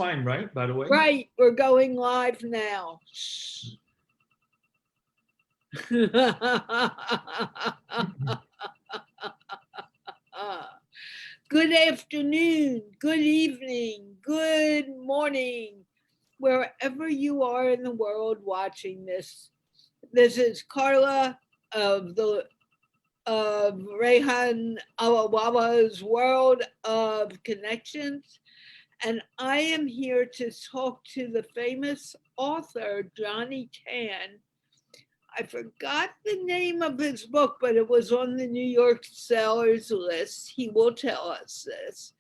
fine, right? By the way. Right, we're going live now. Good afternoon, good evening, good morning, wherever you are in the world watching this. This is Carla of Rehan Allahwala's World of Connections. And I am here to talk to the famous author, Johnny Tan. I forgot the name of his book, but it was on the New York sellers list. He will tell us this.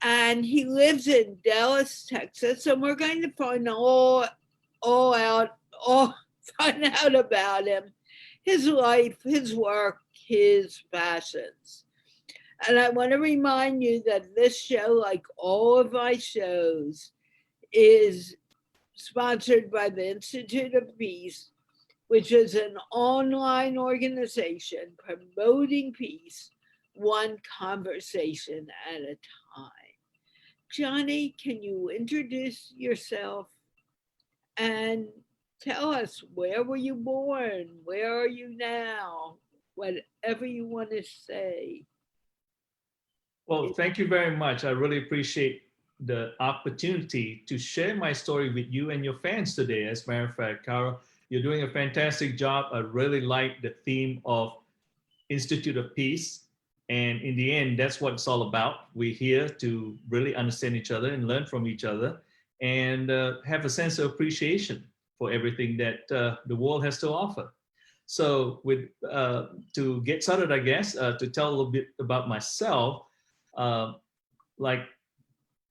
And he lives in Dallas, Texas. And we're going to find find out about him, his life, his work, his passions. And I want to remind you that this show, like all of my shows, is sponsored by the Institute of Peace, which is an online organization promoting peace, one conversation at a time. Johnny, can you introduce yourself and tell us, where were you born? Where are you now? Whatever you want to say. Well, thank you very much. I really appreciate the opportunity to share my story with you and your fans today. As a matter of fact, Carla, you're doing a fantastic job. I really like the theme of Institute of Peace. And in the end, that's what it's all about. We're here to really understand each other and learn from each other and have a sense of appreciation for everything that the world has to offer. So to get started, I guess, to tell a little bit about myself, like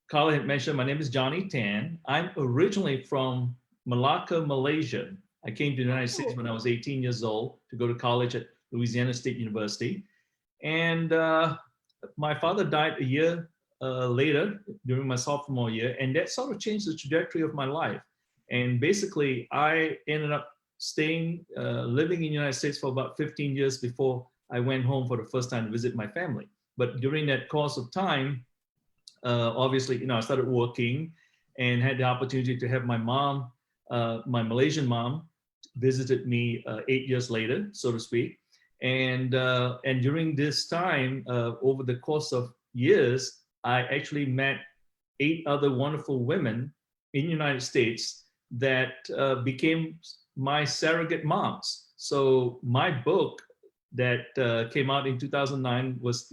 Carla had mentioned, my name is Johnny Tan. I'm originally from Malacca, Malaysia. I came to the United States when I was 18 years old to go to college at Louisiana State University. And my father died a year later during my sophomore year, and that sort of changed the trajectory of my life. And basically, I ended up living in the United States for about 15 years before I went home for the first time to visit my family. But during that course of time, obviously, I started working and had the opportunity to have my mom, my Malaysian mom, visited me 8 years later, so to speak. And during this time, over the course of years, I actually met 8 other wonderful women in the United States that became my surrogate moms. So my book that came out in 2009 was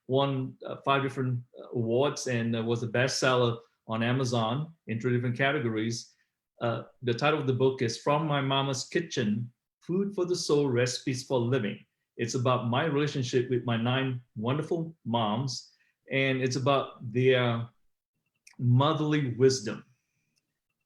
won 5 different awards and was a bestseller on Amazon in 3 different categories. The title of the book is From My Mama's Kitchen, Food for the Soul, Recipes for Living. It's about my relationship with my 9 wonderful moms, and it's about their motherly wisdom.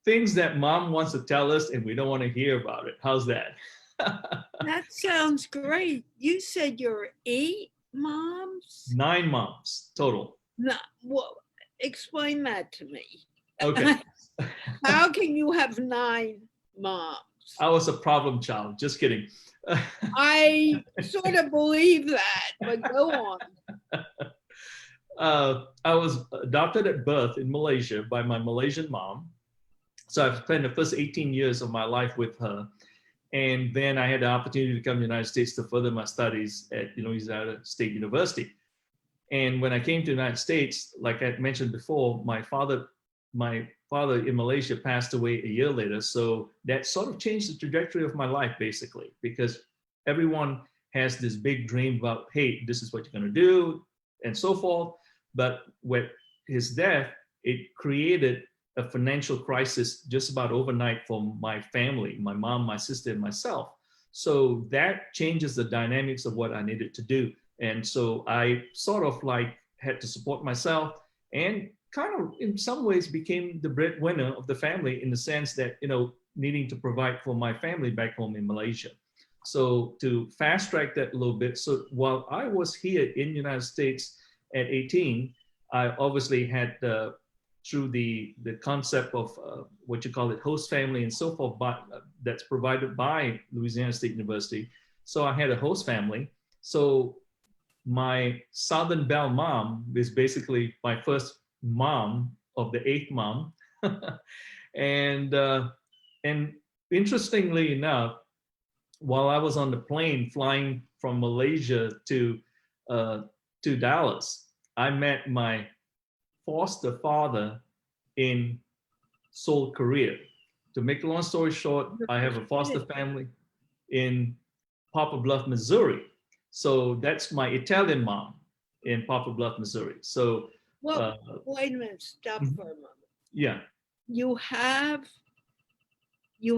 Things that mom wants to tell us and we don't want to hear about it. How's that? That sounds great. You said you're 8 moms? 9 moms total. No, well, explain that to me. Okay. How can you have 9 moms? I was a problem child. Just kidding. I sort of believe that, but go on. I was adopted at birth in Malaysia by my Malaysian mom. So I've spent the first 18 years of my life with her. And then I had the opportunity to come to the United States to further my studies at Louisiana State University. And when I came to the United States, like I mentioned before, my father in Malaysia passed away a year later. So that sort of changed the trajectory of my life, basically, because everyone has this big dream about, hey, this is what you're going to do, and so forth. But with his death, it created a financial crisis just about overnight for my family, my mom, my sister, and myself. So that changes the dynamics of what I needed to do. And so I sort of like had to support myself and kind of in some ways became the breadwinner of the family in the sense that, needing to provide for my family back home in Malaysia. So to fast track that a little bit, so while I was here in the United States at 18, I obviously had through the concept of what you call it, host family and so forth, that's provided by Louisiana State University. So I had a host family. So my Southern Belle mom is basically my first mom of the eighth mom. and and interestingly enough, while I was on the plane flying from Malaysia uh, to Dallas, I met my foster father in Seoul, Korea. To make a long story short, I have a foster family in Poplar Bluff, Missouri. So that's my Italian mom in Poplar Bluff, Missouri. So, Well, wait a minute, stop mhm, for a moment. yeah, You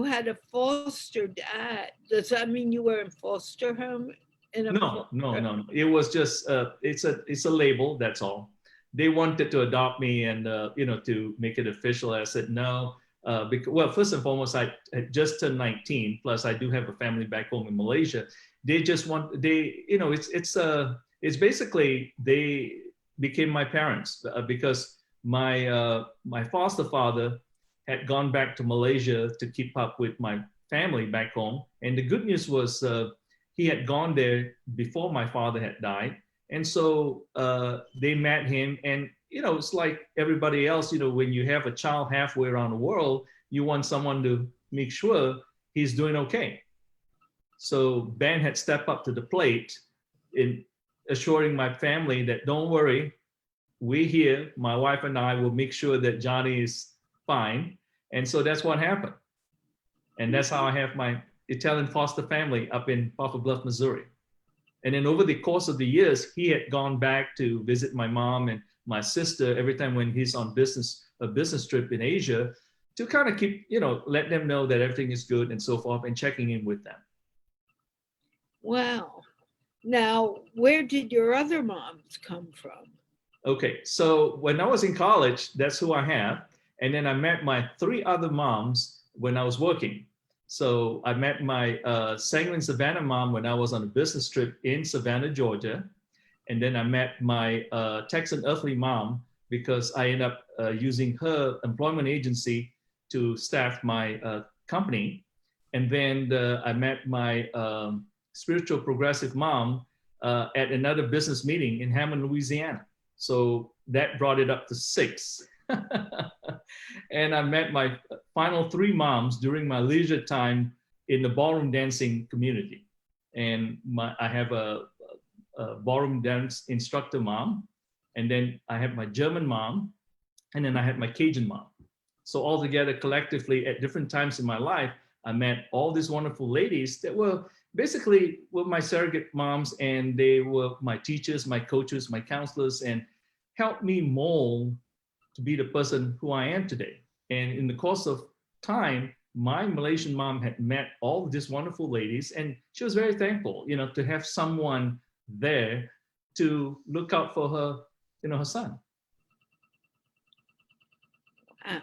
had a foster dad. Does that mean you were in foster home? no. It was just it's a label. That's all. They wanted to adopt me and to make it official. I said no. Because, well, first and foremost, I had just turned 19. Plus, I do have a family back home in Malaysia. They just want it's basically they became my parents because my foster father had gone back to Malaysia to keep up with my family back home. And the good news was he had gone there before my father had died. And so they met him. And, it's like everybody else, when you have a child halfway around the world, you want someone to make sure he's doing okay. So Ben had stepped up to the plate in assuring my family that don't worry, we here, my wife and I will make sure that Johnny is fine. And so that's what happened. And that's how I have my Italian foster family up in Poplar Bluff, Missouri. And then over the course of the years, he had gone back to visit my mom and my sister every time when he's on a business trip in Asia to kind of keep, let them know that everything is good and so forth and checking in with them. Wow. Now, where did your other moms come from? Okay, so when I was in college, that's who I have. And then I met my three other moms when I was working. So I met my Sanguine Savannah mom when I was on a business trip in Savannah, Georgia. And then I met my Texan Earthly mom because I ended up using her employment agency to staff my company. And then I met my spiritual progressive mom at another business meeting in Hammond, Louisiana. So that brought it up to 6. And I met my final 3 moms during my leisure time in the ballroom dancing community. And I have a ballroom dance instructor mom, and then I have my German mom, and then I had my Cajun mom. So all together, collectively, at different times in my life, I met all these wonderful ladies that were basically my surrogate moms, and they were my teachers, my coaches, my counselors, and helped me mold to be the person who I am today. And in the course of time, my Malaysian mom had met all these wonderful ladies, and she was very thankful, to have someone there to look out for her, her son. Wow.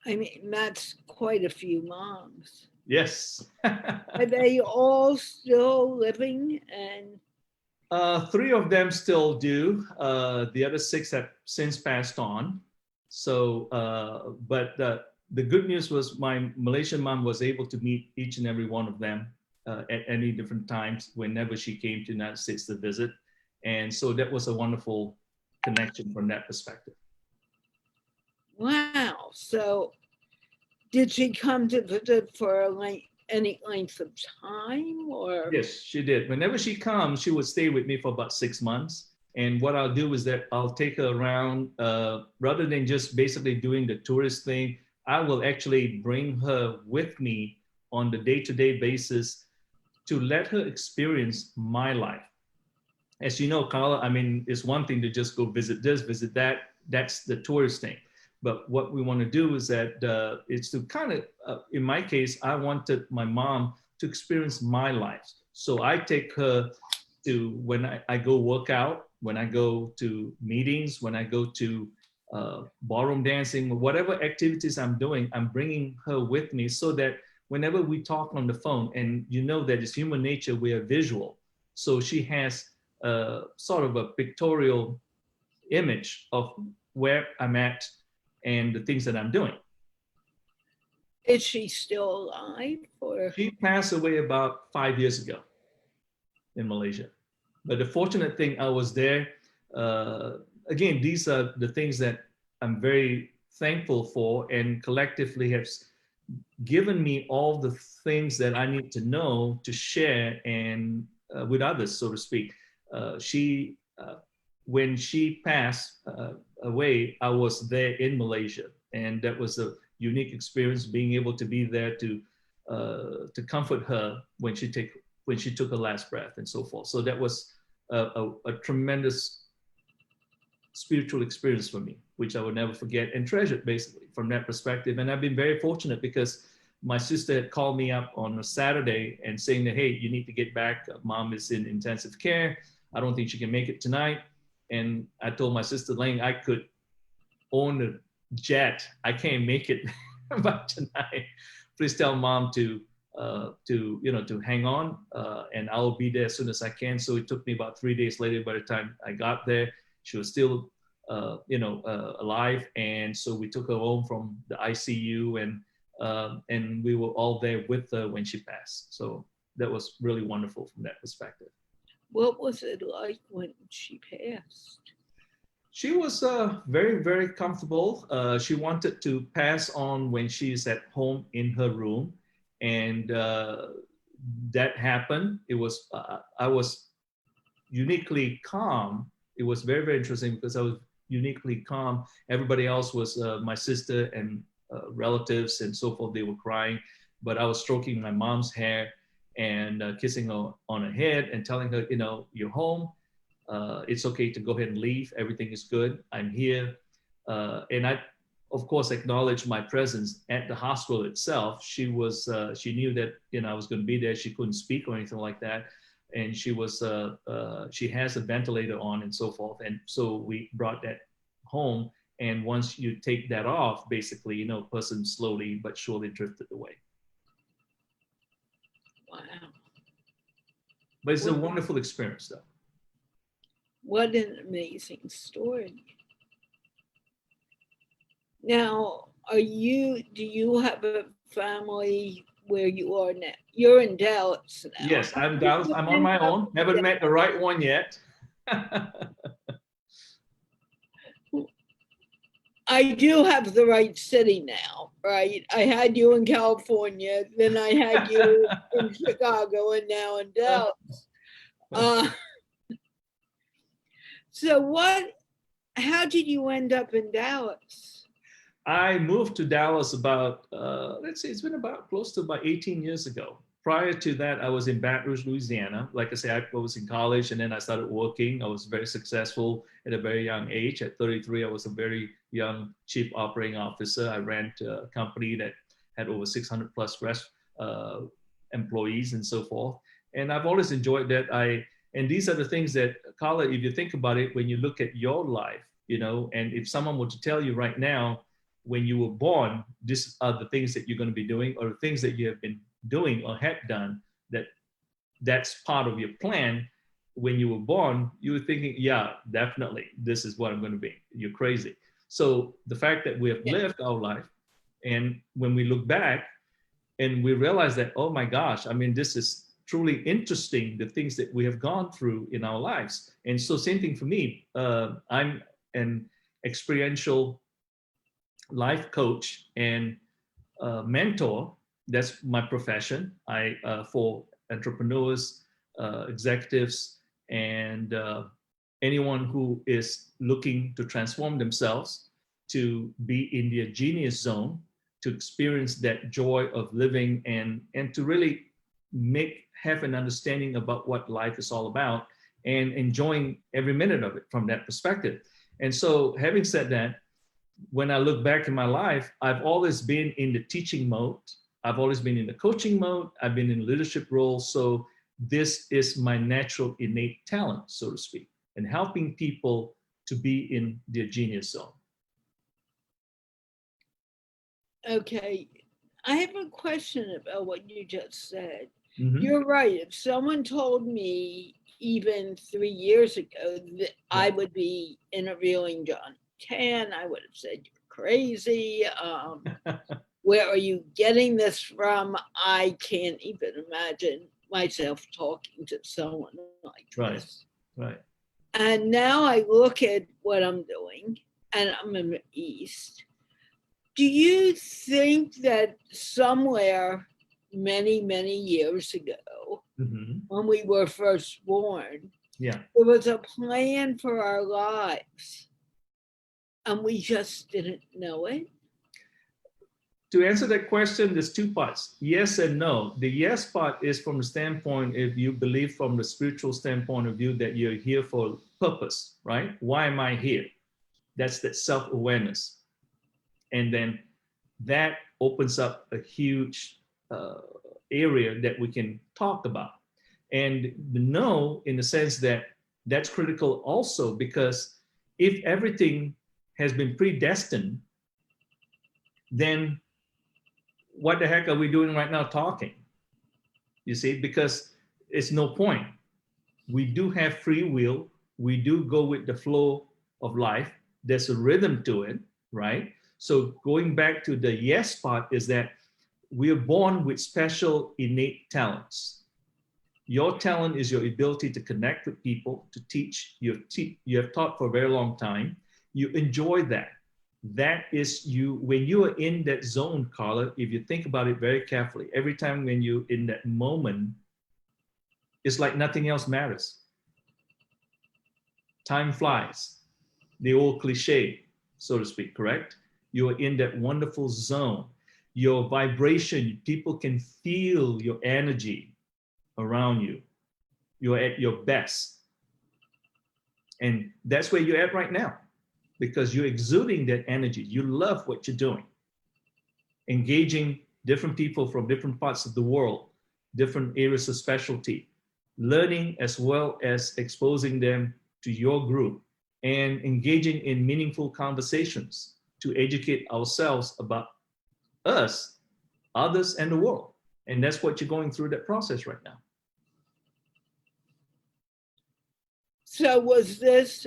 I mean, that's quite a few moms. Yes. Are they all still living? And 3 of them still do. The other 6 have since passed on. So, but the good news was my Malaysian mom was able to meet each and every one of them at any different times whenever she came to the United States to visit. And so that was a wonderful connection from that perspective. wow. So did she come to visit for any length of time or? Yes, she did. Whenever she comes, she would stay with me for about 6 months. And what I'll do is that I'll take her around, rather than just basically doing the tourist thing, I will actually bring her with me on the day-to-day basis to let her experience my life. As you know, Carla, I mean, it's one thing to just go visit this, visit that. That's the tourist thing. But what we want to do is that it's to kind of, in my case, I wanted my mom to experience my life. So I take her to when I go work out, when I go to meetings, when I go to ballroom dancing, whatever activities I'm doing, I'm bringing her with me so that whenever we talk on the phone, and that it's human nature, we are visual. So she has sort of a pictorial image of where I'm at and the things that I'm doing. Is she still alive? Or? She passed away about 5 years ago in Malaysia. But the fortunate thing, I was there again, these are the things that I'm very thankful for, and collectively have given me all the things that I need to know to share and with others, so to speak. She, when she passed away, I was there in Malaysia, and that was a unique experience, being able to be there to comfort her when she took her last breath and so forth. So that was a tremendous spiritual experience for me, which I will never forget and treasure basically from that perspective. And I've been very fortunate because my sister had called me up on a Saturday and saying that, hey, you need to get back. Mom is in intensive care. I don't think she can make it tonight. And I told my sister Lang I could own a jet. I can't make it by tonight. Please tell Mom to hang on, and I'll be there as soon as I can. So it took me about 3 days later. By the time I got there, she was still, alive, and so we took her home from the ICU, and we were all there with her when she passed. So that was really wonderful from that perspective. What was it like when she passed? She was very, very comfortable. She wanted to pass on when she's at home in her room, and that happened. It was I was uniquely calm. It was very, very interesting because I was uniquely calm. Everybody else was my sister and relatives and so forth. They were crying, but I was stroking my mom's hair and kissing her on her head and telling her, you're home. It's okay to go ahead and leave. Everything is good. I'm here. And I, of course, acknowledged my presence at the hospital itself. She knew that, I was going to be there. She couldn't speak or anything like that. And she has a ventilator on and so forth. And so we brought that home. And once you take that off, basically, person slowly but surely drifted away. Wow. But it's a wonderful experience, though. What an amazing story. Now, do you have a family where you are now? You're in Dallas now. Yes, I'm Dallas. I'm on my own. Haven't met the right one yet. I do have the right city now, right? I had you in California, then I had you in Chicago, and now in Dallas. So how did you end up in Dallas? I moved to Dallas about, it's been about close to about 18 years ago. Prior to that, I was in Baton Rouge, Louisiana. Like I said, I was in college and then I started working. I was very successful at a very young age. At 33, I was a very young chief operating officer. I ran a company that had over 600 plus employees and so forth. And I've always enjoyed that. And these are the things that, Carla, if you think about it, when you look at your life, and if someone were to tell you right now, when you were born, these are the things that you're going to be doing, or the things that you have been doing or had done, that's part of your plan. When you were born, you were thinking, yeah, definitely, this is what I'm going to be. You're crazy. So the fact that we have lived our life, and when we look back and we realize that, oh my gosh, this is truly interesting, the things that we have gone through in our lives. And so same thing for me. I'm an experiential life coach and mentor. That's my profession. For entrepreneurs, executives, and anyone who is looking to transform themselves, to be in their genius zone, to experience that joy of living, and to really have an understanding about what life is all about, and enjoying every minute of it from that perspective. And so, having said that, when I look back in my life, I've always been in the teaching mode. I've always been in the coaching mode. I've been in leadership roles. So this is my natural innate talent, so to speak, and helping people to be in their genius zone. Okay. I have a question about what you just said. Mm-hmm. You're right. If someone told me even 3 years ago that I would be interviewing John Tan, I would have said, you're crazy. Where are you getting this from? I can't even imagine myself talking to someone like this. Right. And now I look at what I'm doing, and I'm in the East. Do you think that somewhere many, many years ago, when we were first born, Yeah. there was a plan for our lives and we just didn't know it? To answer that question, there's two parts, yes and no. The yes part is from the standpoint, if you believe from the spiritual standpoint of view that you're here for purpose, right? Why am I here? That's that self-awareness. And then that opens up a huge area that we can talk about. And the no, in the sense that that's critical also, because if everything has been predestined, then what the heck are we doing right now talking? You see, because it's no point. We do have free will. We do go with the flow of life. There's a rhythm to it, right? So going back to the yes part is that we are born with special innate talents. Your talent is your ability to connect with people, to teach. You have taught for a very long time. You enjoy that. That is you, when you are in that zone, Carla, if you think about it very carefully, every time when you're in that moment, it's like nothing else matters. Time flies. The old cliche, so to speak, correct? You're in that wonderful zone. Your vibration, people can feel your energy around you. You're at your best. And that's where you're at right now, because you're exuding that energy. You love what you're doing. Engaging different people from different parts of the world, different areas of specialty, learning as well as exposing them to your group, and engaging in meaningful conversations to educate ourselves about us, others, and the world. And that's what you're going through that process right now. So was this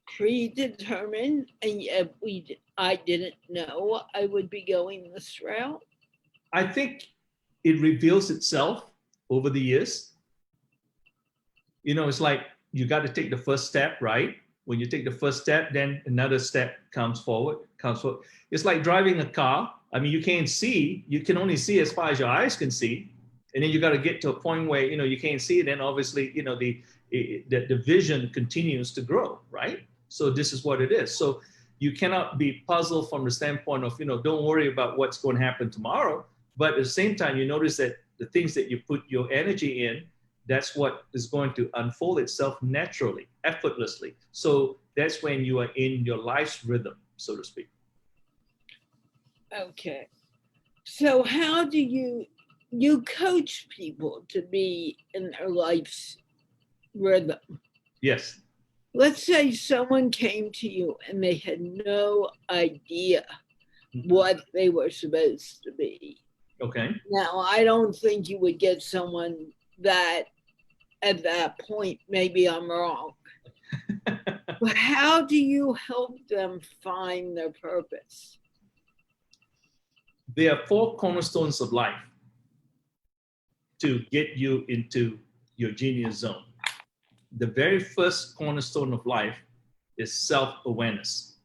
predetermined, and yet I didn't know I would be going this route? I think it reveals itself over the years. You know, it's like you got to take the first step, right? When you take the first step, then another step comes forward. It's like driving a car. I mean, you can only see as far as your eyes can see. And then you got to get to a point where, you know, you can't see it. And obviously, you know, the vision continues to grow, right? So this is what it is. So you cannot be puzzled from the standpoint of, you know, don't worry about what's going to happen tomorrow. But at the same time, you notice that the things that you put your energy in, that's what is going to unfold itself naturally, effortlessly. So that's when you are in your life's rhythm, so to speak. Okay. So how do you coach people to be in their life's rhythm? Yes. Let's say someone came to you and they had no idea what they were supposed to be. Okay. Now, I don't think you would get someone that at that point, maybe I'm wrong. But how do you help them find their purpose? There are 4 cornerstones of life to get you into your genius zone. The very first cornerstone of life is self-awareness.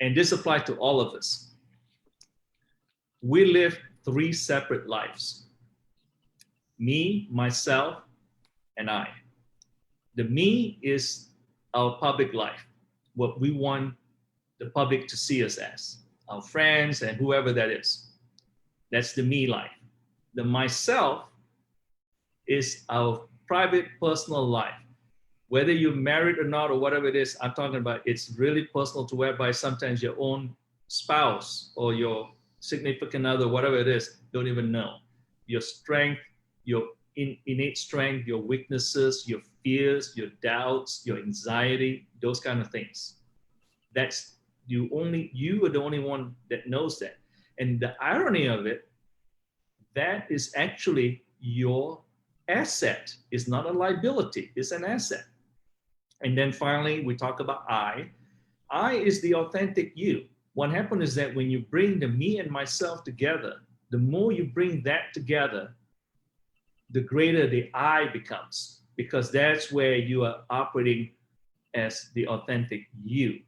And this applies to all of us. We live 3 separate lives. Me, myself, and I. The me is our public life, what we want the public to see us as, our friends and whoever that is. That's the me life. The myself is our private, personal life. Whether you're married or not, or whatever it is, I'm talking about, it's really personal to whereby sometimes your own spouse or your significant other, whatever it is, don't even know. Your strength, your innate strength, your weaknesses, your fears, your doubts, your anxiety, those kind of things. That's you are the only one that knows that. And the irony of it, that is actually your asset. It's not a liability, it's an asset. And then finally, we talk about I. I is the authentic you. What happens is that when you bring the me and myself together, the more you bring that together, the greater the I becomes. because that's where you are operating as the authentic you,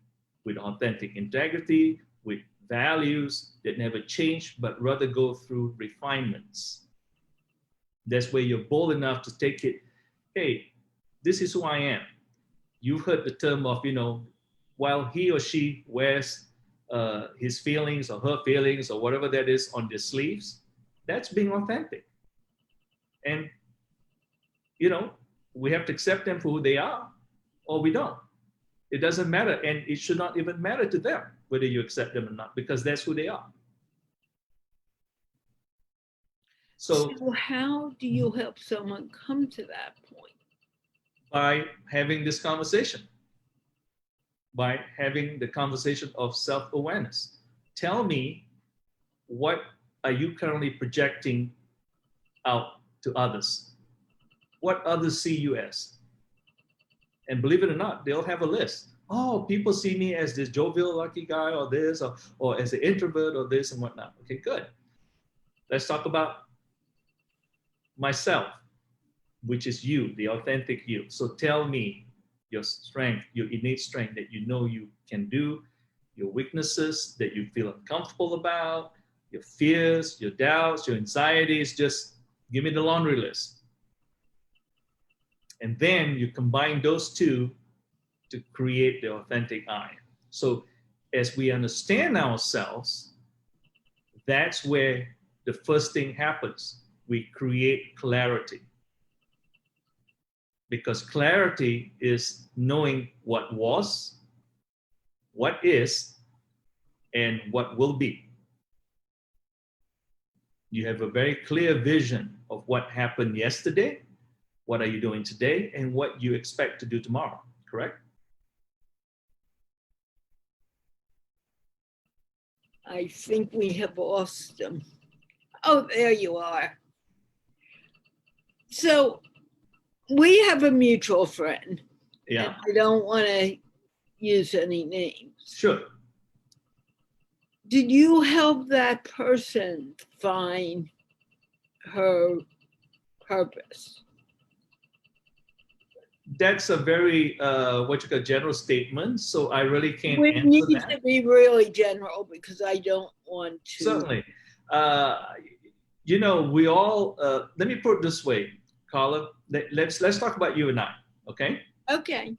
with authentic integrity, with values that never change, but rather go through refinements. That's where you're bold enough to take it, hey, this is who I am. You've heard the term of, while he or she wears his feelings or her feelings or whatever that is on their sleeves, that's being authentic. And, we have to accept them for who they are, or we don't. It doesn't matter, and it should not even matter to them whether you accept them or not, because that's who they are. So how do you help someone come to that point? By having this conversation, by having the conversation of self-awareness. Tell me, what are you currently projecting out to others? What others see you as? And believe it or not, they'll have a list. Oh, people see me as this jovial, lucky guy, or this, or as an introvert, or this and whatnot. Okay, good. Let's talk about myself, which is you, the authentic you. So tell me your strength, your innate strength that you know you can do, your weaknesses that you feel uncomfortable about, your fears, your doubts, your anxieties. Just give me the laundry list. And then you combine those two to create the authentic I. So as we understand ourselves, that's where the first thing happens. We create clarity. Because clarity is knowing what was, what is, and what will be. You have a very clear vision of what happened yesterday, what are you doing today, and what you expect to do tomorrow, correct? I think we have lost them. Oh, there you are. So we have a mutual friend. Yeah. I don't want to use any names. Sure. Did you help that person find her purpose? That's a very, general statement. So I really can't We answer need that. to be really general because I don't want to. Certainly. We all, let me put it this way, Carla, let's talk about you and I, okay? Okay.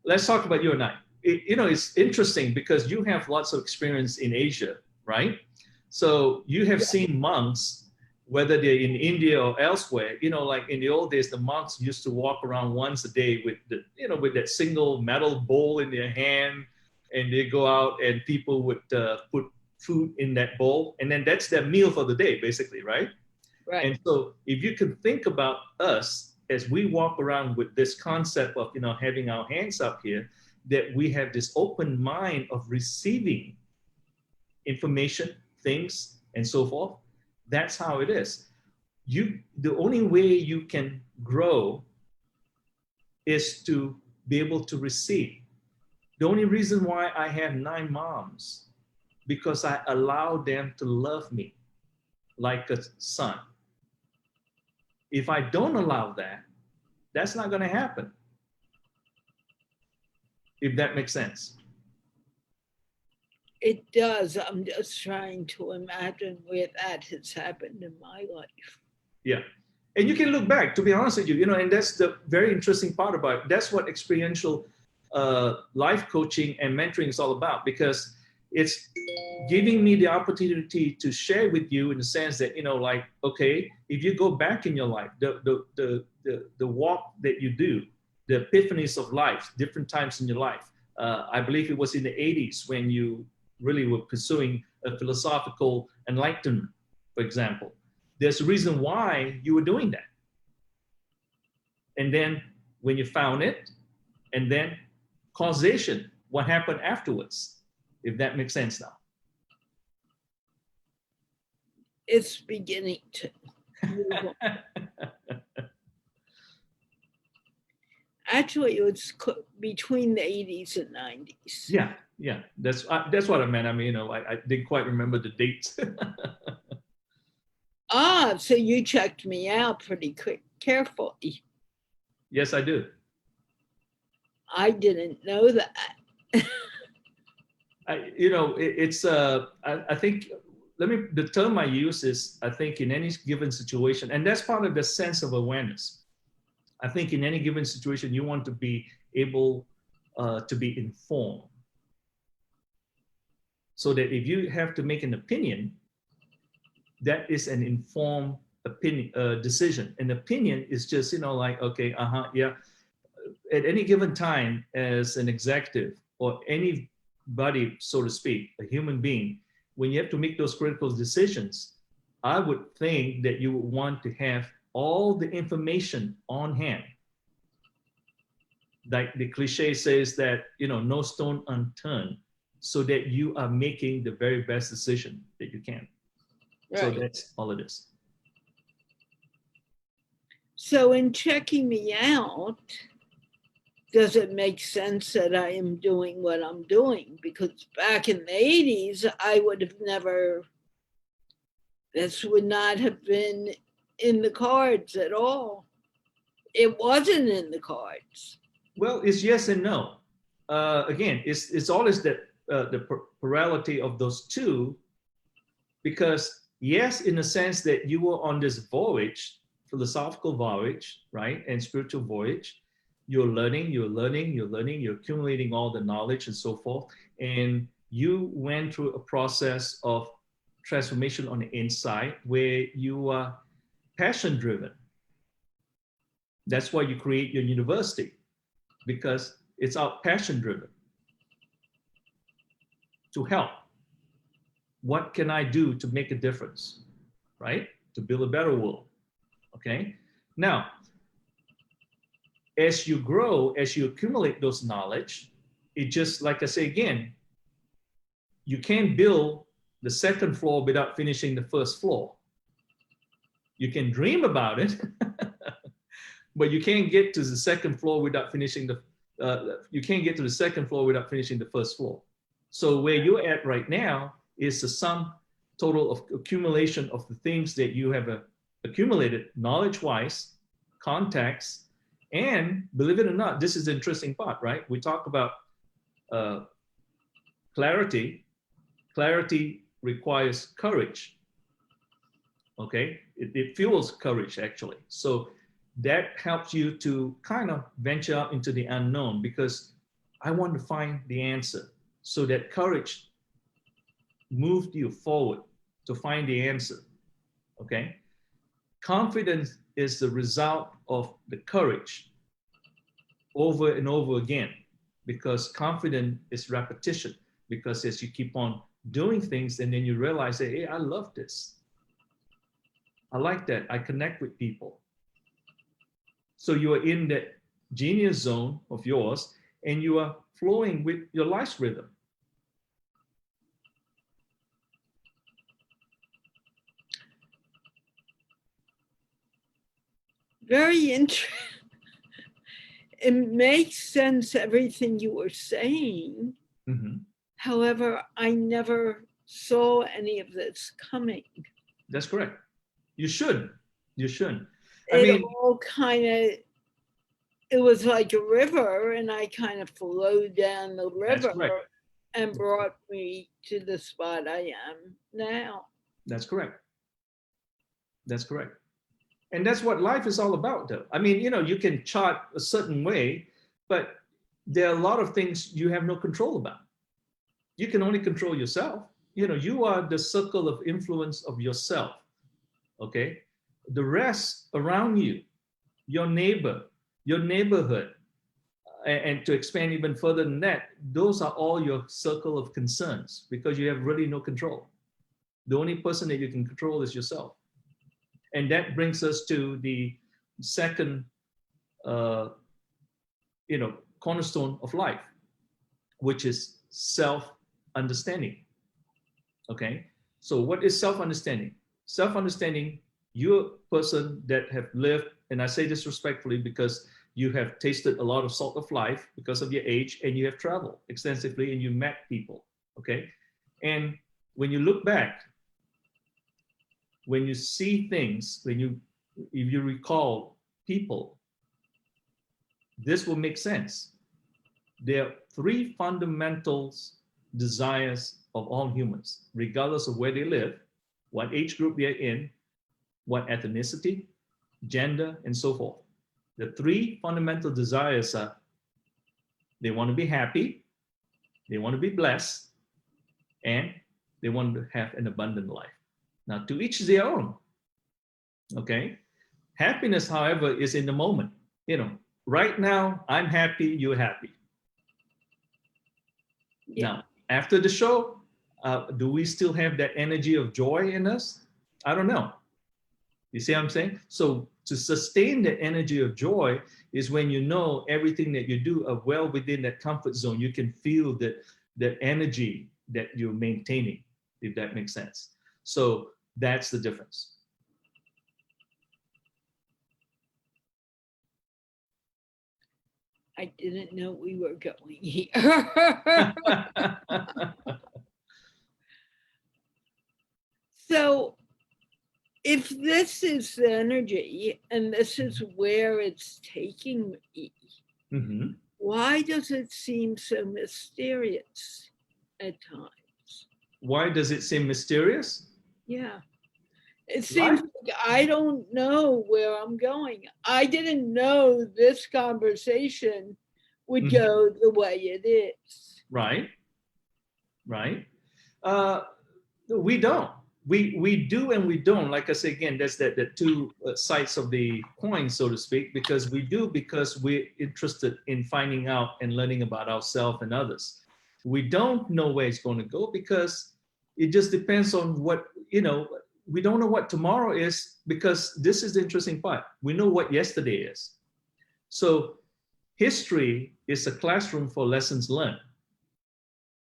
Let's talk about you and I. It's interesting because you have lots of experience in Asia, right? So you have seen monks, whether they're in India or elsewhere, like in the old days, the monks used to walk around once a day with with that single metal bowl in their hand, and they go out and people would put food in that bowl, and then that's their meal for the day, basically, right? Right. And so if you can think about us as we walk around with this concept of, having our hands up here, that we have this open mind of receiving information, things, and so forth. That's how it is. The only way you can grow is to be able to receive. The only reason why I have 9 moms, because I allow them to love me like a son. If I don't allow that, that's not going to happen. If that makes sense. It does. I'm just trying to imagine where that has happened in my life. Yeah. And you can look back, to be honest with you, and that's the very interesting part about it. That's what experiential life coaching and mentoring is all about, because it's giving me the opportunity to share with you in the sense that, okay, if you go back in your life, the walk that you do, the epiphanies of life, different times in your life. I believe it was in the 80s when you really were pursuing a philosophical enlightenment, for example. There's a reason why you were doing that. And then when you found it, and then causation, what happened afterwards, if that makes sense now. It's beginning to. Actually, it was between the 80s and 90s. Yeah, that's what I meant. I mean, I didn't quite remember the dates. So you checked me out pretty carefully. Yes, I do. I didn't know that. I think, the term I use is, I think in any given situation, and that's part of the sense of awareness. I think in any given situation, you want to be able to be informed. So that if you have to make an opinion, that is an informed opinion decision. An opinion is just, like, okay, yeah. At any given time, as an executive or anybody, so to speak, a human being, when you have to make those critical decisions, I would think that you would want to have all the information on hand. Like the cliche says that, no stone unturned, so that you are making the very best decision that you can. Right. So that's all it is. So in checking me out, does it make sense that I am doing what I'm doing? Because back in the 80s, I would have never, this would not have been in the cards at all. It wasn't in the cards. Well, it's yes and no. Again, it's always the plurality of those two, because yes, in the sense that you were on this voyage, philosophical voyage, right, and spiritual voyage. You're learning, you're accumulating all the knowledge and so forth. And you went through a process of transformation on the inside where you are passion driven. That's why you create your university, because it's out passion driven to help. What can I do to make a difference, right? To build a better world, okay? Now, as you grow, as you accumulate those knowledge, it just, like I say again, you can't build the second floor without finishing the first floor. You can dream about it, but you can't get to the second floor without finishing you can't get to the second floor without finishing the first floor. So where you're at right now is the sum total of accumulation of the things that you have accumulated knowledge-wise, contacts. And believe it or not, this is the interesting part, right? We talk about clarity. Clarity requires courage, okay? It fuels courage, actually. So that helps you to kind of venture out into the unknown, because I want to find the answer. So that courage moved you forward to find the answer, okay? Confidence is the result of the courage over and over again, because confidence is repetition. Because as you keep on doing things, and then you realize that, hey, I love this. I like that. I connect with people. So you are in that genius zone of yours, and you are flowing with your life's rhythm. Very interesting. It makes sense, everything you were saying. Mm-hmm. However, I never saw any of this coming. That's correct. You should. You should. All kind of, it was like a river, and I kind of flowed down the river and brought me to the spot I am now. That's correct. That's correct. And that's what life is all about, though. I mean, you can chart a certain way, but there are a lot of things you have no control about. You can only control yourself. You are the circle of influence of yourself, okay? The rest around you, your neighbor, your neighborhood, and to expand even further than that, those are all your circle of concerns, because you have really no control. The only person that you can control is yourself. And that brings us to the second, cornerstone of life, which is self-understanding. Okay, so what is self-understanding? Self-understanding, you're a person that have lived, and I say this respectfully because you have tasted a lot of salt of life because of your age, and you have traveled extensively, and you met people. Okay, and when you look back, when you see things, if you recall people, this will make sense. There are three fundamental desires of all humans, regardless of where they live, what age group they're in, what ethnicity, gender, and so forth. The three fundamental desires are they want to be happy, they want to be blessed, and they want to have an abundant life. Now, to each their own, okay? Happiness, however, is in the moment. You know, right now, I'm happy, you're happy. Yeah. Now, after the show, do we still have that energy of joy in us? I don't know. You see what I'm saying? So to sustain the energy of joy is when you know everything that you do are well within that comfort zone. You can feel that energy that you're maintaining, if that makes sense. So that's the difference. I didn't know we were going here. So if this is the energy and this is where it's taking me, why does it seem so mysterious at times? Why does it seem mysterious? Yeah. It seems like I don't know where I'm going. I didn't know this conversation would go the way it is. Right. Right. We don't. We do and we don't. Like I say again, that's the two sides of the coin, so to speak, because we do because we're interested in finding out and learning about ourselves and others. We don't know where it's going to go because it just depends on what, you know, we don't know what tomorrow is, because this is the interesting part. We know what yesterday is. So history is a classroom for lessons learned.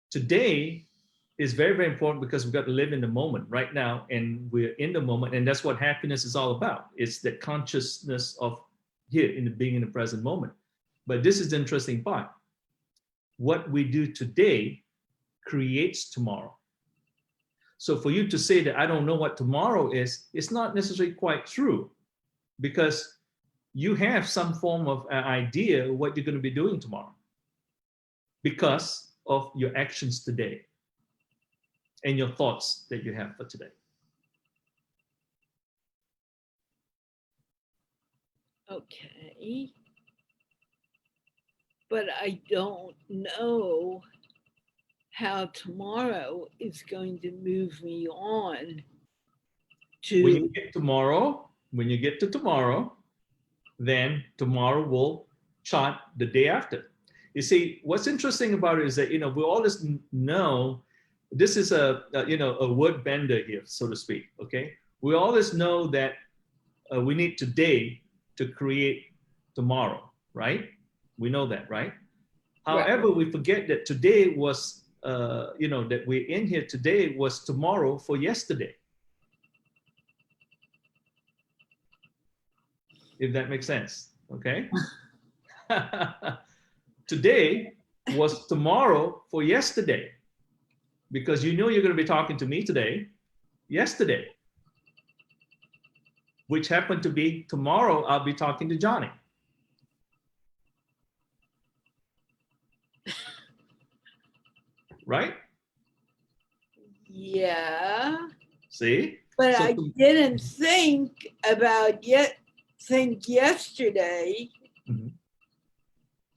Today is very, very important because we've got to live in the moment right now, and we're in the moment, and that's what happiness is all about. It's the consciousness of here in the being in the present moment. But this is the interesting part. What we do today creates tomorrow. So for you to say that I don't know what tomorrow is, it's not necessarily quite true, because you have some form of an idea of what you're going to be doing tomorrow because of your actions today and your thoughts that you have for today. Okay. But I don't know how tomorrow is going to move me on to... When you get to tomorrow, then tomorrow will chart the day after. You see, what's interesting about it is that, you know, we always know, this is a word bender here, so to speak, okay? We always know that we need today to create tomorrow, right? We know that, right? However, we forget that today was, that we're in here today was tomorrow for yesterday. If that makes sense, okay? Today was tomorrow for yesterday, because you know you're going to be talking to me today, yesterday, which happened to be tomorrow I'll be talking to Johnny. Right? Yeah. See? But so I didn't think about yesterday.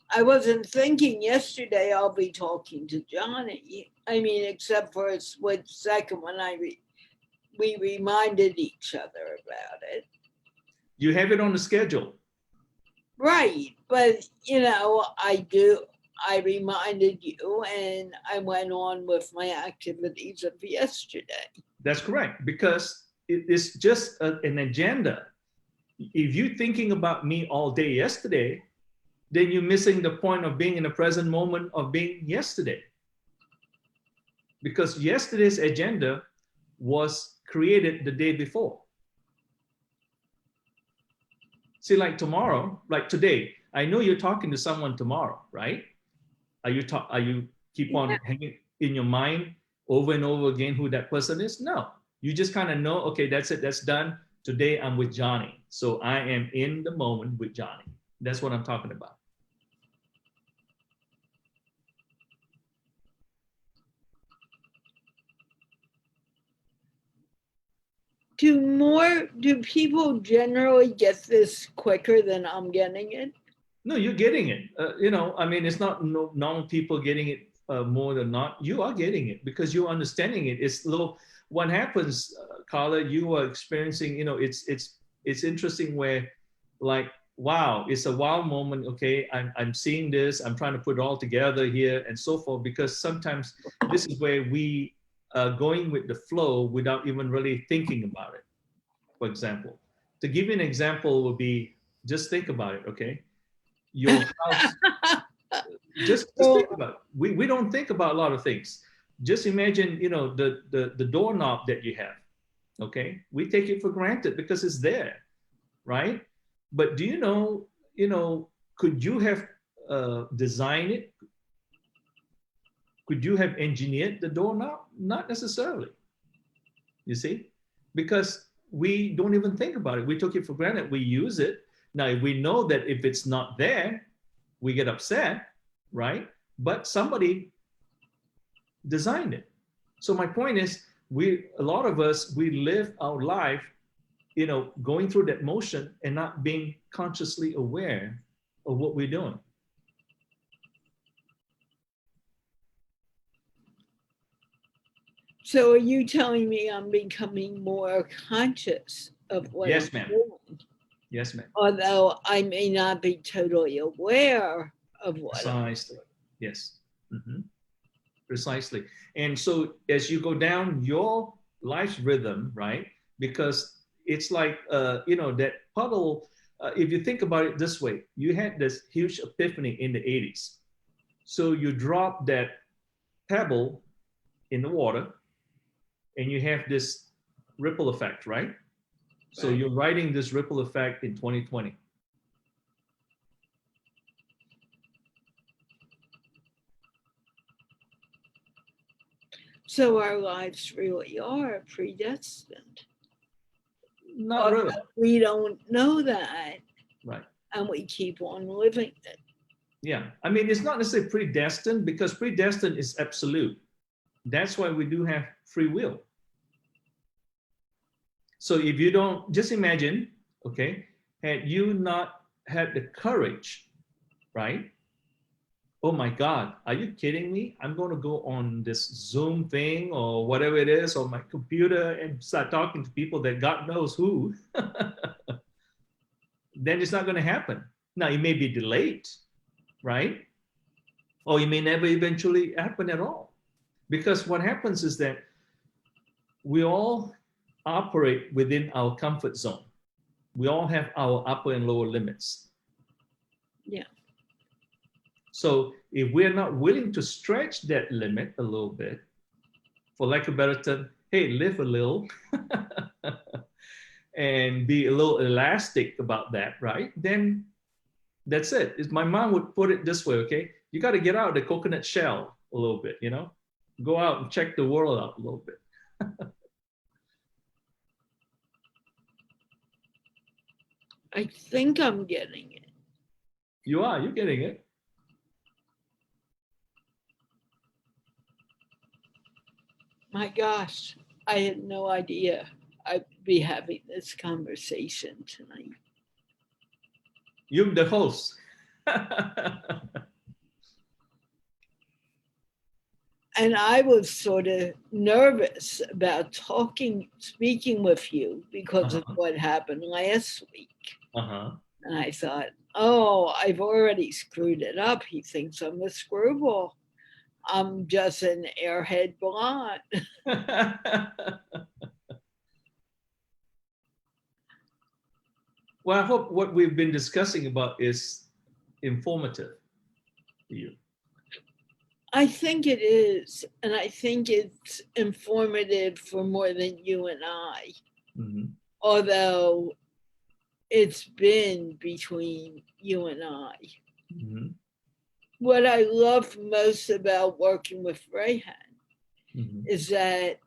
I wasn't thinking yesterday I'll be talking to Johnny. I mean, except for a split second when we reminded each other about it. You have it on the schedule. Right, but I reminded you and I went on with my activities of yesterday. That's correct, because it's just an agenda. If you're thinking about me all day yesterday, then you're missing the point of being in the present moment of being yesterday. Because yesterday's agenda was created the day before. See, like tomorrow, like today, I know you're talking to someone tomorrow, right? Are you keep on hanging in your mind over and over again who that person is? No, you just kind of know, okay, that's it, that's done. Today I'm with Johnny. So I am in the moment with Johnny. That's what I'm talking about. Do people generally get this quicker than I'm getting it? No, you're getting it. I mean, it's not normal people getting it more than not. You are getting it because you're understanding it. It's little. What happens, Carla? You are experiencing. It's interesting where, like, wow, it's a wow moment. Okay, I'm seeing this. I'm trying to put it all together here and so forth. Because sometimes this is where we are going with the flow without even really thinking about it. For example, to give you an example would be just think about it. Okay, your house. Just think about it. We don't think about a lot of things. Just imagine, the doorknob that you have. Okay, we take it for granted because it's there, right? But do could you have designed it? Could you have engineered the doorknob? Not necessarily. You see, because we don't even think about it. We took it for granted. We use it. Now we know that if it's not there, we get upset, right? But somebody designed it. So my point is, a lot of us, we live our life, going through that motion and not being consciously aware of what we're doing. So are you telling me I'm becoming more conscious of what Yes, I'm ma'am. doing? Yes, ma'am. Although I may not be totally aware of what. Precisely. Yes. Mm-hmm. Precisely. And so as you go down your life's rhythm, right? Because it's like, that puddle, if you think about it this way, you had this huge epiphany in the 80s. So you drop that pebble in the water and you have this ripple effect, right? So you're riding this ripple effect in 2020. So our lives really are predestined. Not really. We don't know that. Right. And we keep on living it. Yeah. I mean, it's not necessarily predestined because predestined is absolute. That's why we do have free will. So if you don't, just imagine, okay, had you not had the courage, right? Oh my God, are you kidding me? I'm going to go on this Zoom thing or whatever it is on my computer and start talking to people that God knows who. Then it's not going to happen. Now, it may be delayed, right? Or it may never eventually happen at all. Because what happens is that we all operate within our comfort zone. We all have our upper and lower limits. Yeah. So if we're not willing to stretch that limit a little bit, for lack of a better term, hey, live a little and be a little elastic about that, right? Then that's it. My mom would put it this way, okay? You got to get out of the coconut shell a little bit, Go out and check the world out a little bit. I think I'm getting it. You're getting it. My gosh, I had no idea I'd be having this conversation tonight. You're the host. And I was sort of nervous about speaking with you because of what happened last week. And I thought, oh, I've already screwed it up. He thinks I'm a screwball. I'm just an airhead blonde. Well, I hope what we've been discussing about is informative for you. I think it is. And I think it's informative for more than you and I. Mm-hmm. Although it's been between you and I. Mm-hmm. What I love most about working with Rehan is that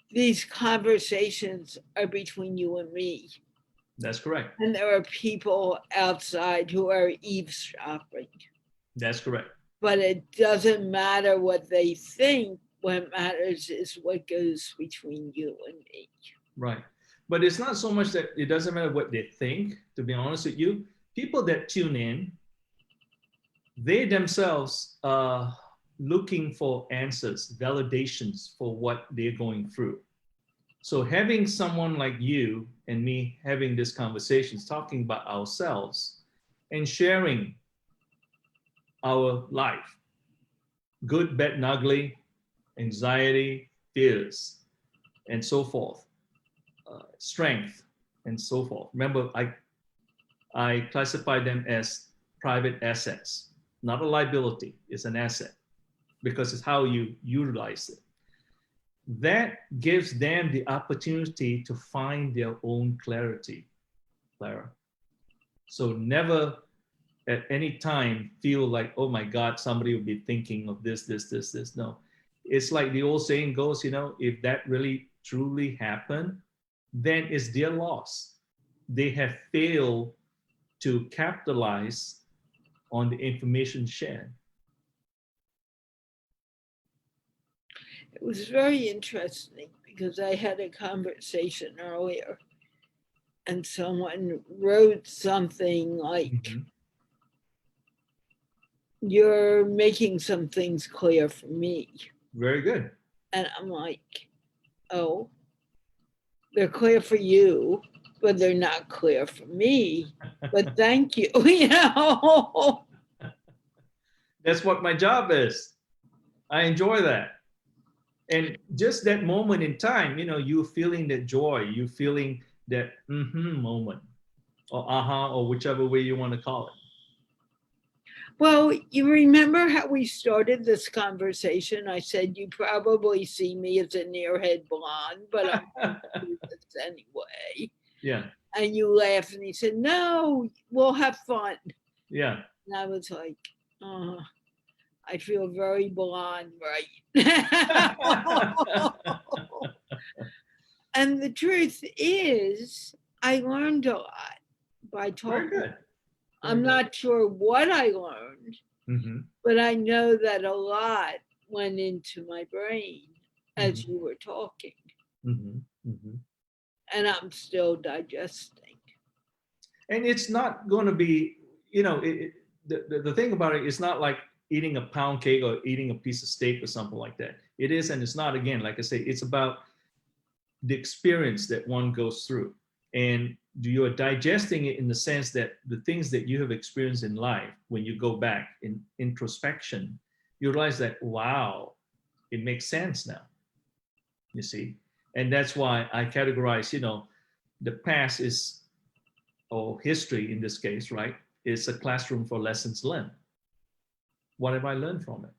these conversations are between you and me. That's correct. And there are people outside who are eavesdropping. That's correct. But it doesn't matter what they think. What matters is what goes between you and me. Right. But it's not so much that it doesn't matter what they think, to be honest with you. People that tune in, they themselves are looking for answers, validations for what they're going through. So having someone like you and me having these conversations, talking about ourselves and sharing our life, good, bad, and ugly, anxiety, fears, and so forth, strength, and so forth. Remember, I classify them as private assets, not a liability, it's an asset because it's how you utilize it. That gives them the opportunity to find their own clarity, Clara. So never at any time feel like, oh my God, somebody will be thinking of this, this, this, this. No, it's like the old saying goes, you know, if that really truly happened, then it's their loss. They have failed to capitalize on the information shared. It was very interesting because I had a conversation earlier and someone wrote something like, you're making some things clear for me. Very good. And I'm like, oh, they're clear for you, but they're not clear for me. But thank you, you know. That's what my job is. I enjoy that. And just that moment in time, you know, you feeling that joy, you feeling that moment, or aha, or whichever way you want to call it. Well, you remember how we started this conversation? I said, you probably see me as a near-head blonde, but I'm going to do this anyway. Yeah. And you laughed and you said, no, we'll have fun. Yeah. And I was like, oh, I feel very blonde right now. And the truth is, I learned a lot by talking. Very good. I'm not sure what I learned, but I know that a lot went into my brain as you were talking. And I'm still digesting. And it's not going to be, you know, the thing about it is not like eating a pound cake or eating a piece of steak or something like that. It is, and it's not, again, like I say, it's about the experience that one goes through. And you are digesting it in the sense that the things that you have experienced in life, when you go back in introspection, you realize that, wow, it makes sense now, you see? And that's why I categorize, you know, the past is, or history in this case, right, is a classroom for lessons learned. What have I learned from it?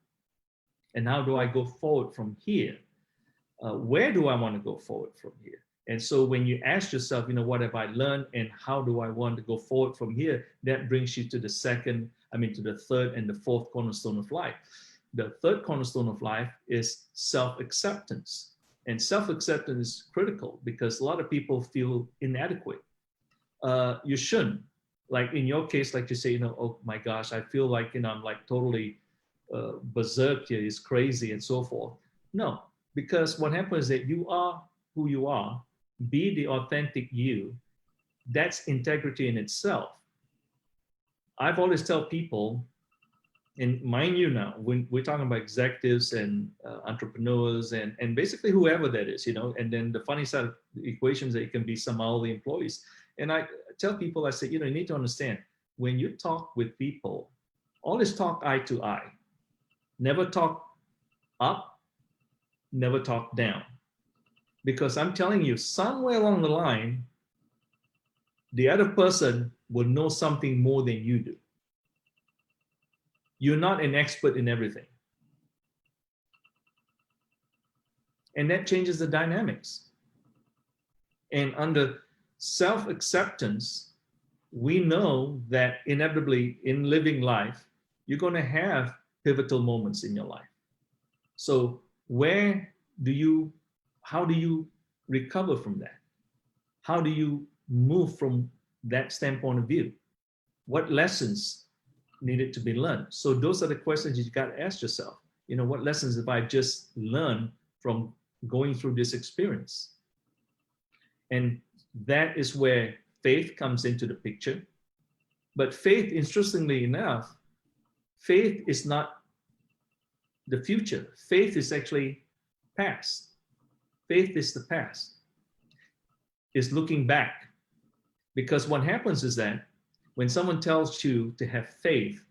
And how do I go forward from here? Where do I want to go forward from here? And so when you ask yourself, you know, what have I learned and how do I want to go forward from here? That brings you to the to the third and the fourth cornerstone of life. The third cornerstone of life is self-acceptance. And self-acceptance is critical because a lot of people feel inadequate. You shouldn't. Like in your case, like you say, you know, oh my gosh, I feel like, you know, I'm like totally berserk here, it's crazy and so forth. No, because what happens is that you are who you are, be the authentic you. That's integrity in itself. I've always tell people, and mind you now, when we're talking about executives and entrepreneurs and basically whoever that is, you know, and then the funny side of the equations that it can be some hourly employees. And I tell people, I say, you know, you need to understand, when you talk with people, always talk eye to eye. Never talk up, never talk down. Because I'm telling you, somewhere along the line, the other person will know something more than you do. You're not an expert in everything. And that changes the dynamics. And under self-acceptance, we know that inevitably in living life, you're going to have pivotal moments in your life. So how do you recover from that? How do you move from that standpoint of view? What lessons needed to be learned? So those are the questions you got to ask yourself. You know, what lessons have I just learned from going through this experience? And that is where faith comes into the picture. But faith, interestingly enough, faith is not the future. Faith is actually past. Faith is the past. It's looking back. Because what happens is that when someone tells you to have faith,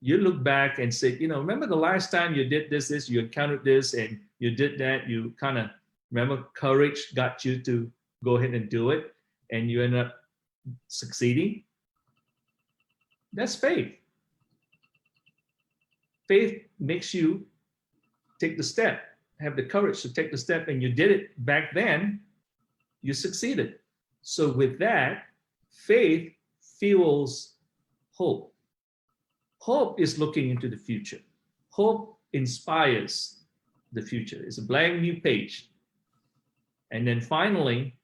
you look back and say, remember the last time you did this, you encountered this, and you did that, you kind of, remember, courage got you to go ahead and do it, and you end up succeeding. That's faith. Faith makes you take the step, have the courage to take the step, and you did it back then, you succeeded. So with that, faith fuels hope. Hope is looking into the future. Hope inspires the future. It's a blank new page. And then finally,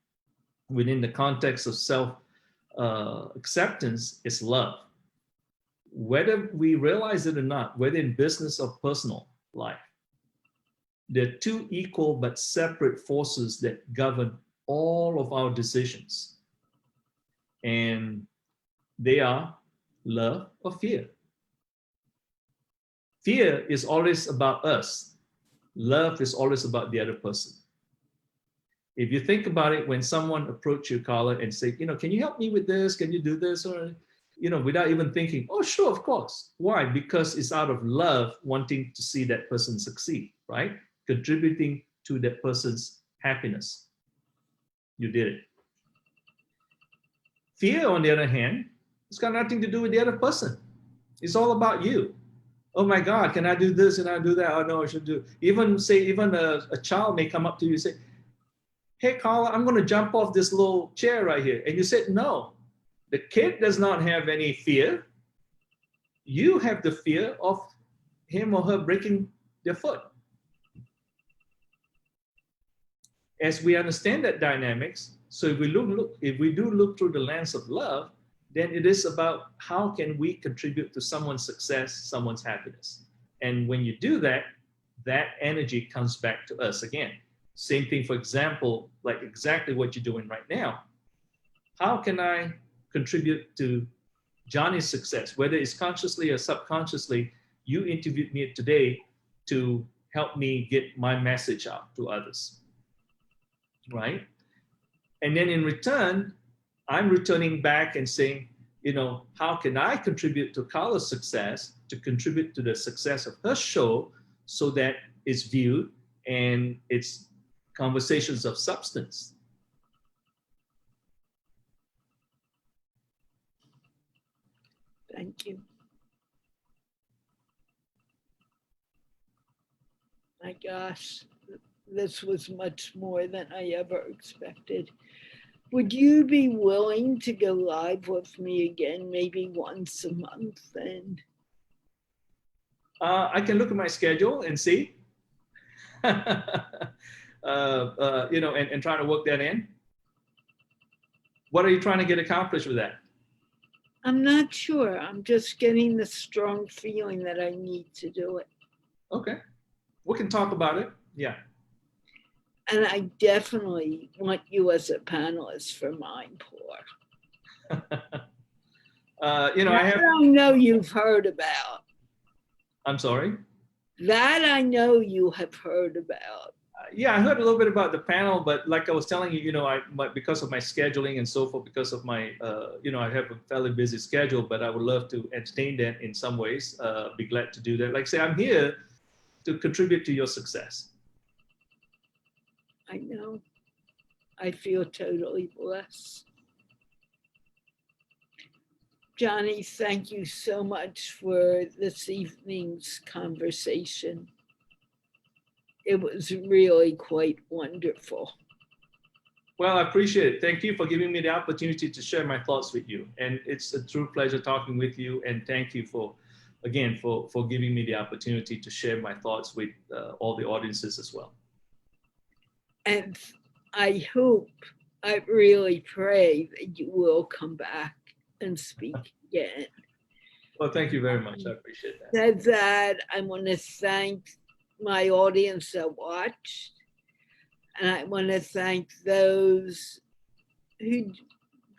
within the context of self-acceptance, is love. Whether we realize it or not, whether in business or personal life, there are two equal but separate forces that govern all of our decisions. And they are love or fear. Fear is always about us. Love is always about the other person. If you think about it, when someone approaches you, Carla, and say, can you help me with this? Can you do this? Or, without even thinking, oh, sure, of course. Why? Because it's out of love, wanting to see that person succeed, right? Contributing to that person's happiness. You did it. Fear, on the other hand, it's got nothing to do with the other person. It's all about you. Oh my God, can I do this? Can I do that? Oh no, I should do. Even a child may come up to you and say, hey Carla, I'm going to jump off this little chair right here. And you said, no, the kid does not have any fear. You have the fear of him or her breaking their foot. As we understand that dynamics, so if we do look through the lens of love, then it is about how can we contribute to someone's success, someone's happiness. And when you do that, that energy comes back to us again. Same thing, for example, like exactly what you're doing right now. How can I contribute to Johnny's success, whether it's consciously or subconsciously? You interviewed me today to help me get my message out to others, right? And then in return, I'm returning back and saying, how can I contribute to Carla's success, to contribute to the success of her show so that it's viewed and it's conversations of substance. Thank you. My gosh, this was much more than I ever expected. Would you be willing to go live with me again, maybe once a month? And I can look at my schedule and see, and try to work that in. What are you trying to get accomplished with that? I'm not sure. I'm just getting the strong feeling that I need to do it. Okay, we can talk about it. Yeah. And I definitely want you as a panelist for Mindpour. I know you've heard about. I'm sorry? That I know you have heard about. Yeah, I heard a little bit about the panel, but like I was telling you, because of my scheduling and so forth, because of my, I have a fairly busy schedule, but I would love to entertain that in some ways. Be glad to do that. Like I say, I'm here to contribute to your success. I know. I feel totally blessed. Johnny, thank you so much for this evening's conversation. It was really quite wonderful. Well, I appreciate it. Thank you for giving me the opportunity to share my thoughts with you. And it's a true pleasure talking with you. And thank you for giving me the opportunity to share my thoughts with all the audiences as well. And I hope, I really pray that you will come back and speak again. Well, thank you very much. I appreciate that. That I want to thank my audience that watched. And I want to thank those who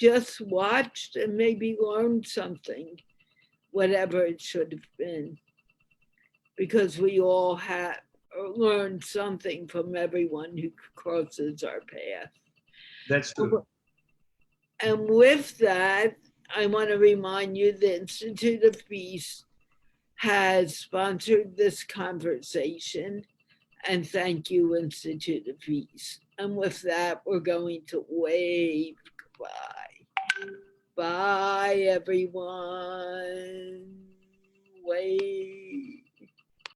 just watched and maybe learned something, whatever it should have been, because we all have learned something from everyone who crosses our path. That's true. And with that, I want to remind you the Institute of Peace has sponsored this conversation. And thank you, Institute of Peace. And with that, we're going to wave goodbye. Bye, everyone. Wave.